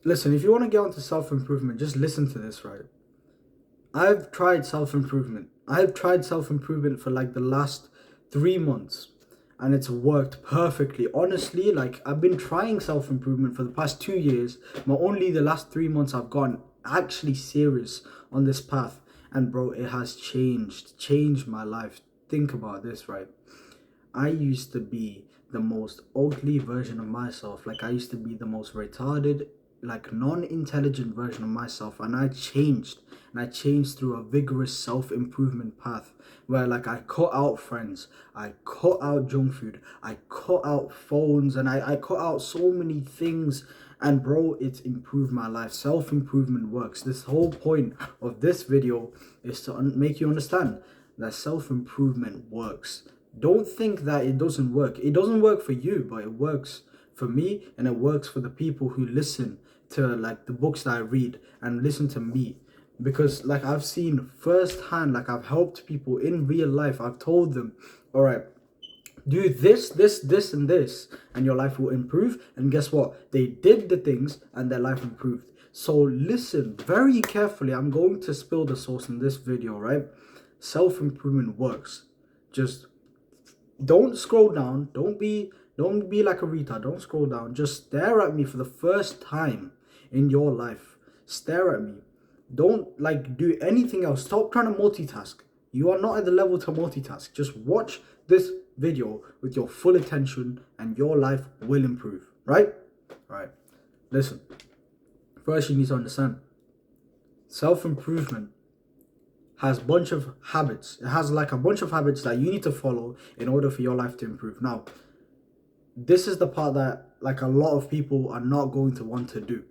Listen, if you want to get onto self-improvement, just listen to this, right? I've tried self-improvement. I've tried self-improvement for like the last 3 months, and it's worked perfectly. Honestly, like I've been trying self-improvement for the past 2 years, but only the last 3 months I've gone actually serious on this path. And bro, it has changed my life. Think about this, right? I used to be the most ugly version of myself. Like I used to be the most retarded, like non-intelligent version of myself, and I changed. And I changed through a vigorous self-improvement path where like I cut out friends, I cut out junk food, I cut out phones, and I cut out so many things. And bro, it's improved my life. Self-improvement works. This whole point of this video is to make you understand that self-improvement works. Don't think that it doesn't work. It doesn't work for you, but it works for me, and it works for the people who listen to like the books that I read and listen to me. Because like I've seen firsthand, like I've helped people in real life. I've told them, all right, do this, and this, and your life will improve. And guess what? They did the things and their life improved. So listen very carefully. I'm going to spill the sauce in this video, right? Self-improvement works. Just don't scroll down. Don't be like a retard. Don't scroll down. Just stare at me for the first time in your life. Stare at me. Don't like do anything else. Stop trying to multitask. You are not at the level to multitask. Just watch this video with your full attention and your life will improve. Right? Right. Listen. First you need to understand. Self-improvement has a bunch of habits. It has like a bunch of habits that you need to follow in order for your life to improve. Now, this is the part that like a lot of people are not going to want to do.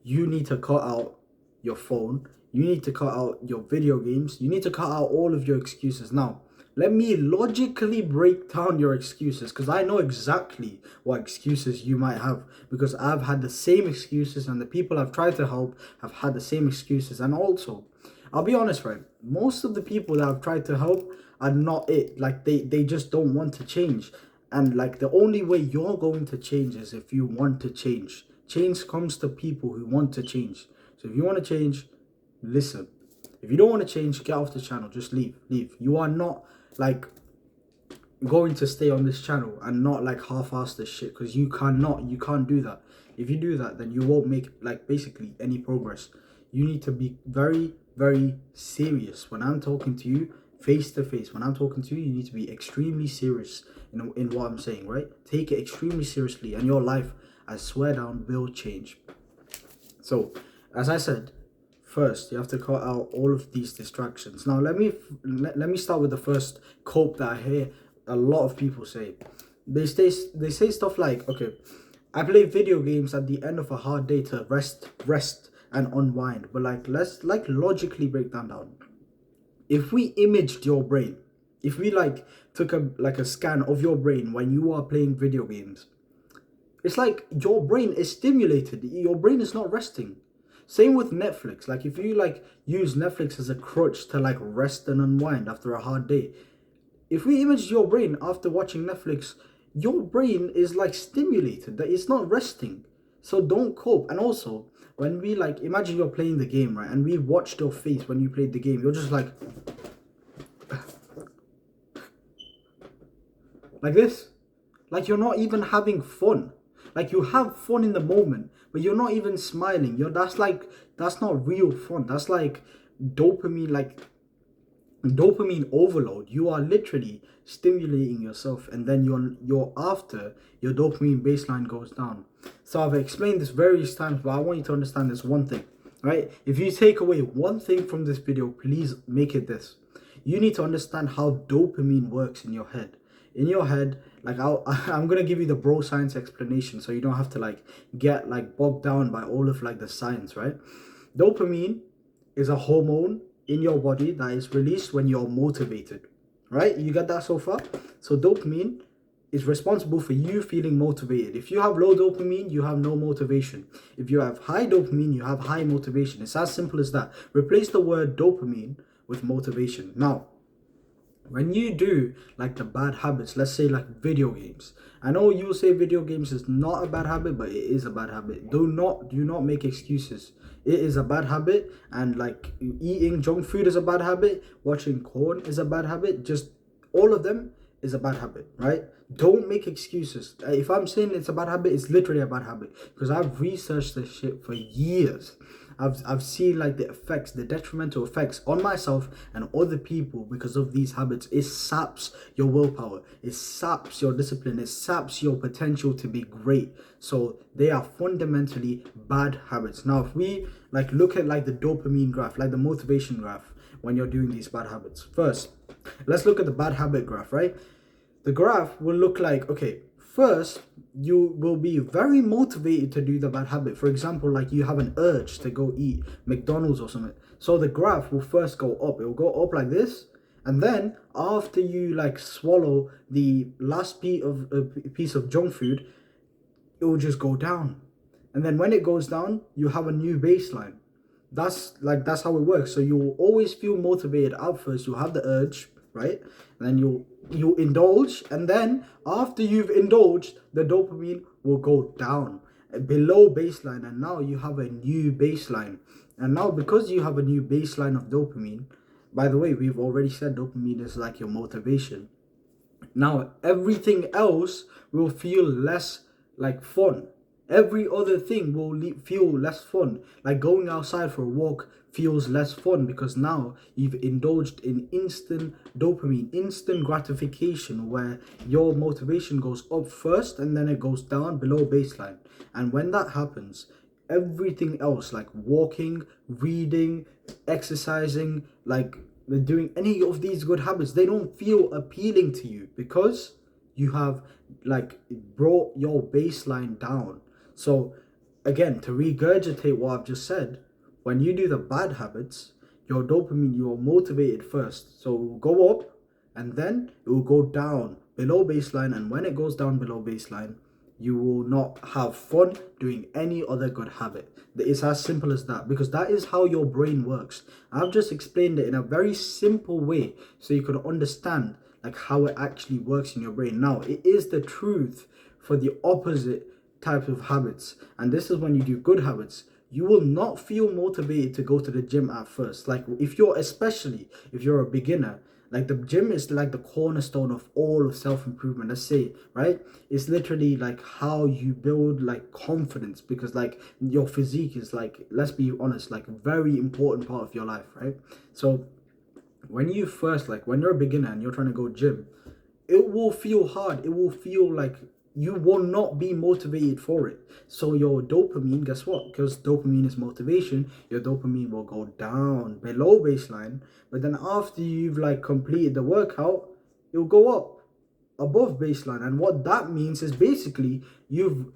You need to cut out your phone. You need to cut out your video games. You need to cut out all of your excuses. Now, let me logically break down your excuses because I know exactly what excuses you might have because I've had the same excuses and the people I've tried to help have had the same excuses. And also, I'll be honest, right? Most of the people that I've tried to help are not it. Like they just don't want to change. And like the only way you're going to change is if you want to change. Change comes to people who want to change. So if you want to change, listen. If you don't want to change, get off the channel. Just leave. Leave. You are not like going to stay on this channel and not like half-ass this shit because you can't do that. If you do that, then you won't make like basically any progress. You need to be very, very serious when I'm talking to you face to face. When I'm talking to you, you need to be extremely serious in what I'm saying, right? Take it extremely seriously and your life, I swear down, will change. So as I said, first you have to cut out all of these distractions. Now let me start with the first cope that I hear a lot of people say. They say stuff like, okay, I play video games at the end of a hard day to rest and unwind. But like let's like logically break that down. If we imaged your brain, if we like took a scan of your brain when you are playing video games, it's like your brain is stimulated. Your brain is not resting. Same with Netflix. Like if you like use Netflix as a crutch to like rest and unwind after a hard day, if we image your brain after watching Netflix, your brain is like stimulated, that it's not resting. So don't cope. And also, when we like imagine you're playing the game, right? And we watched your face when you played the game, you're just like this. Like you're not even having fun. Like you have fun in the moment, but you're not even smiling. That's not real fun. That's like dopamine, like dopamine overload. You are literally stimulating yourself, and then you're after your dopamine baseline goes down. So I've explained this various times, but I want you to understand this one thing, right? If you take away one thing from this video, please make it this. You need to understand how dopamine works in your head. In your head, like I'm gonna give you the bro science explanation, so you don't have to like get like bogged down by all of like the science, right? Dopamine is a hormone in your body that is released when you're motivated, right? You get that so far? So dopamine is responsible for you feeling motivated. If you have low dopamine, you have no motivation. If you have high dopamine, you have high motivation. It's as simple as that. Replace the word dopamine with motivation. Now, When you do like the bad habits, let's say like video games. I know you'll say video games is not a bad habit, but it is a bad habit. Do not make excuses. It is a bad habit, and like eating junk food is a bad habit, watching porn is a bad habit, just all of them is a bad habit, right? Don't make excuses. If I'm saying it's a bad habit, it's literally a bad habit because I've researched this shit for years. I've seen like the effects, the detrimental effects on myself and other people because of these habits. It saps your willpower, it saps your discipline, it saps your potential to be great. So they are fundamentally bad habits. Now if we like look at like the dopamine graph, like the motivation graph, when you're doing these bad habits, first let's look at the bad habit graph, right? The graph will look like, okay, first you will be very motivated to do the bad habit. For example, like you have an urge to go eat McDonald's or something, so the graph will first go up. It will go up like this, and then after you like swallow the last piece of junk food, it will just go down. And then when it goes down, you have a new baseline. That's how it works. So you'll always feel motivated at first. You'll have the urge, right? And then you indulge, and then after you've indulged, the dopamine will go down below baseline, and now you have a new baseline. And now because you have a new baseline of dopamine, by the way, we've already said dopamine is like your motivation. Now everything else will feel less like fun. Every other thing will feel less fun. Like going outside for a walk feels less fun because now you've indulged in instant dopamine, instant gratification, where your motivation goes up first and then it goes down below baseline. And when that happens, everything else like walking, reading, exercising, like doing any of these good habits, they don't feel appealing to you because you have like brought your baseline down. So again, to regurgitate what I've just said, when you do the bad habits, your dopamine, you're motivated first, so it will go up and then it will go down below baseline, and when it goes down below baseline, you will not have fun doing any other good habit. It's as simple as that, because that is how your brain works. I've just explained it in a very simple way so you can understand like how it actually works in your brain. Now, it is the truth for the opposite type of habits, and this is when you do good habits. You will not feel motivated to go to the gym at first. Like especially if you're a beginner, like the gym is like the cornerstone of all of self-improvement, let's say, right? It's literally like how you build like confidence, because like your physique is like, let's be honest, like a very important part of your life, right? So when you first, like when you're a beginner and you're trying to go gym, it will feel hard. It will feel like you will not be motivated for it. So your dopamine, guess what? Because dopamine is motivation, your dopamine will go down below baseline. But then after you've like completed the workout, it'll go up above baseline. And what that means is basically you've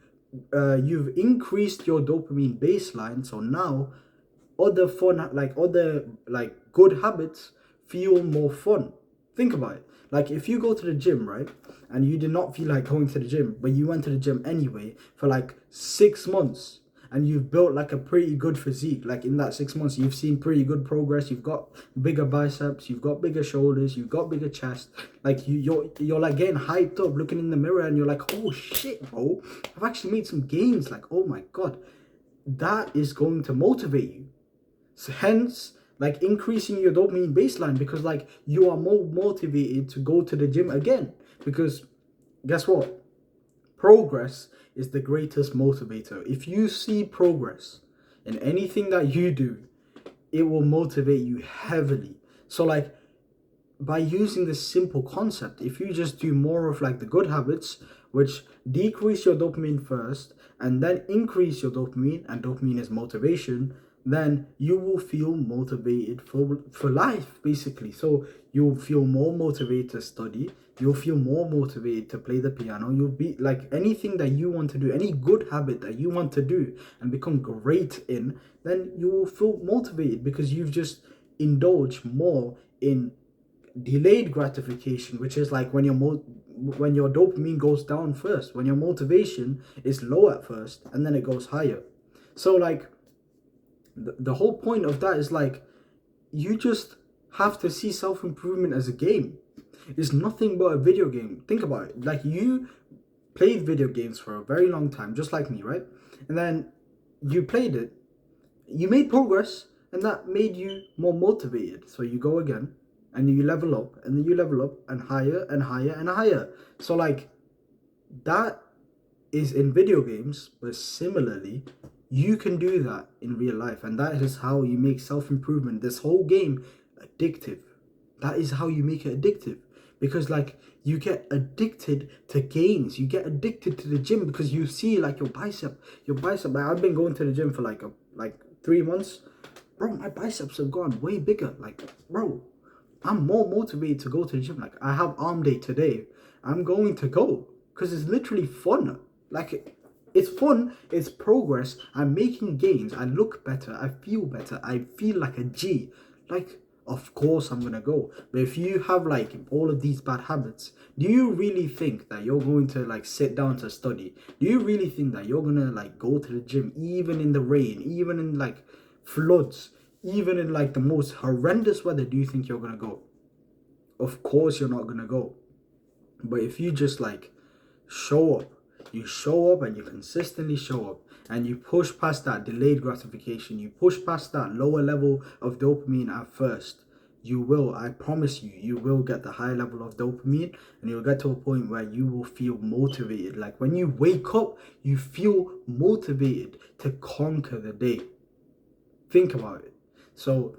increased your dopamine baseline. So now other like good habits feel more fun. Think about it. Like if you go to the gym, right, and you did not feel like going to the gym, but you went to the gym anyway for like 6 months, and you've built like a pretty good physique. Like in that 6 months, you've seen pretty good progress. You've got bigger biceps, you've got bigger shoulders, you've got bigger chest. Like you're like getting hyped up, looking in the mirror, and you're like, oh shit, bro, I've actually made some gains. Like, oh my god, that is going to motivate you. So hence, like increasing your dopamine baseline, because like you are more motivated to go to the gym again. Because guess what? Progress is the greatest motivator. If you see progress in anything that you do, it will motivate you heavily. So like by using this simple concept, if you just do more of like the good habits, which decrease your dopamine first and then increase your dopamine, and dopamine is motivation, then you will feel motivated for life, basically. So you'll feel more motivated to study, you'll feel more motivated to play the piano, you'll be like anything that you want to do, any good habit that you want to do and become great in, then you will feel motivated because you've just indulged more in delayed gratification, which is like when your dopamine goes down first, when your motivation is low at first and then it goes higher. So like the whole point of that is like you just have to see self-improvement as a game. is nothing but a video game. Think about it. Like, you played video games for a very long time, just like me, right? And then you played it, you made progress, and that made you more motivated. So you go again, and you level up, and then you level up, and higher and higher and higher. So like, that is in video games, but similarly, you can do that in real life, and that is how you make self-improvement, this whole game, addictive. That is how you make it addictive, because like, you get addicted to gains, you get addicted to the gym, because you see like your bicep. Like, I've been going to the gym for like 3 months, bro. My biceps have gone way bigger. Like, bro, I'm more motivated to go to the gym. Like, I have arm day today, I'm going to go because it's literally fun. Like, it's fun, it's progress, I'm making gains, I look better, I feel like a G. Like, of course I'm gonna go. But if you have like all of these bad habits, do you really think that you're going to like sit down to study? Do you really think that you're gonna like go to the gym even in the rain, even in like floods, even in like the most horrendous weather? Do you think you're gonna go? Of course you're not gonna go. But if you just like show up, you show up and you consistently show up, and you push past that delayed gratification, you push past that lower level of dopamine at first, you will, I promise you, you will get the high level of dopamine, and you'll get to a point where you will feel motivated. Like, when you wake up, you feel motivated to conquer the day. Think about it. So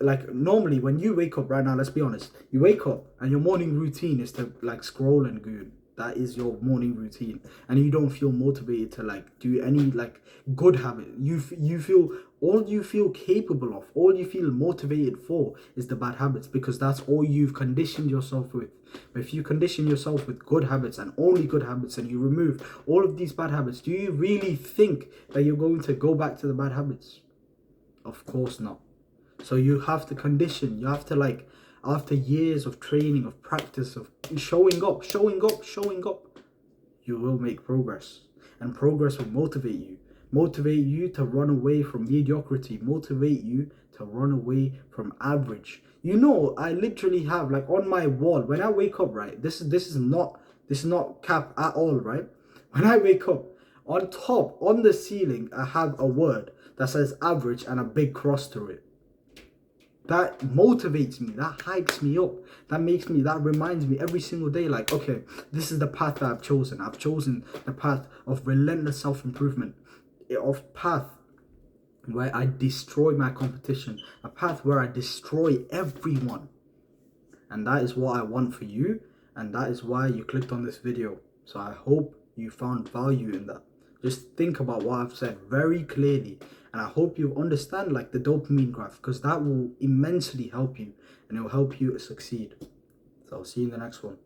like, normally when you wake up right now, let's be honest, you wake up and your morning routine is to like scroll and goon. That is your morning routine, and you don't feel motivated to like do any like good habit. You feel, all you feel capable of, all you feel motivated for is the bad habits, because that's all you've conditioned yourself with. But if you condition yourself with good habits and only good habits, and you remove all of these bad habits, do you really think that you're going to go back to the bad habits? Of course not. So you have to condition, you have to like, after years of training, of practice, of showing up, you will make progress. And progress will motivate you to run away from mediocrity, motivate you to run away from average. You know, I literally have like on my wall, when I wake up, right, this is not cap at all, right? When I wake up, on top, on the ceiling, I have a word that says average and a big cross through it. That motivates me, that hypes me up, that reminds me every single day, like, okay, this is the path that I've chosen. I've chosen the path of relentless self-improvement, of path where I destroy my competition, a path where I destroy everyone. And that is what I want for you, and that is why you clicked on this video. So I hope you found value in that. Just think about what I've said very clearly, and I hope you understand like the dopamine graph, because that will immensely help you, and it will help you succeed. So I'll see you in the next one.